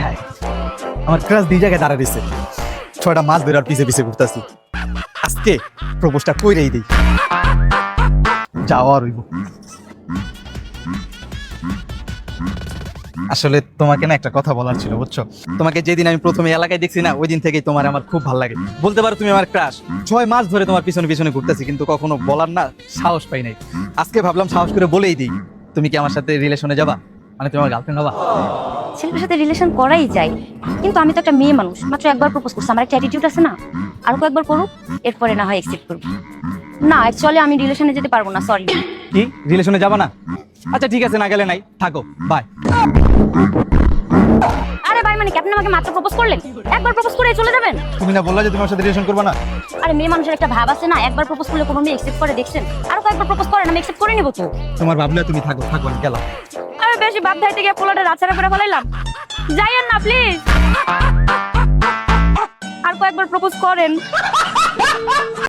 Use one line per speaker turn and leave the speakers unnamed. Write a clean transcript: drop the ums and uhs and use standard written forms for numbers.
হায় হায়, আমার ক্রাশ দুই জায়গায় দাঁড়া দিছে। 6টা মাস ধরে আর পিছে পিছে ঘুরতেছি। আজকে প্রপোজটা কইরেই দিই, যাওয়া রইব। আসলে তোমাকে না একটা কথা বলার ছিল, বুঝছো? তোমাকে যেদিন আমি প্রথমে এলাকায় দেখছি না, ওই দিন থেকেই তোমার আমার খুব ভালো লাগে। বলতে পারো তুমি আমার ক্রাশ। 6 মাস ধরে তোমার পিছনে পিছনে ঘুরতেছি, কিন্তু কখনো বলার না সাহস পাই নাই। আজকে ভাবলাম সাহস করে বলেই দিই। তুমি কি আমার সাথে রিলেশনে যাবা? মানে তুমি আমার গার্লফ্রেন্ড হবা?
ছেলেটার সাথে রিলেশন করাই যায়, কিন্তু আমি তো একটা মেয়ে মানুষ, মাত্র একবার প্রপোজ করছি, আমার একটা অ্যাটিটিউড আছে না। আর কয়েকবার করুক, এরপরে না হয় অ্যাকসেপ্ট করব। না অ্যাকচুয়ালি আমি রিলেশনে যেতে পারবো না, সরি।
কি রিলেশনে যাবা না? আচ্ছা ঠিক আছে, না গেলে নাই, থাকো, বাই।
আরে ভাই, মানে কি আপনি আমাকে মাত্র প্রপোজ করলেন? একবার প্রপোজ করে চলে যাবেন?
তুমি না বললা যে তোমার সাথে রিলেশন করবে না?
আরে মেয়ে মানুষের একটা ভাব আছে না, একবার প্রপোজ করলে কোনো মেয়ে অ্যাকসেপ্ট করে দেখছেন? আরো কয়েকবার প্রপোজ করেন, আমি অ্যাকসেপ্ট করে নিব তো।
তোমার ভাবলে তুমি থাকো, থাকো, আমি গেলাম।
আরে বেশি ভাব ধাইতে গিয়ে পোলাটা রাছাড়া করে ফেলাইলাম। যাইয়েন না প্লিজ, আর কয়েকবার প্রপোজ করেন।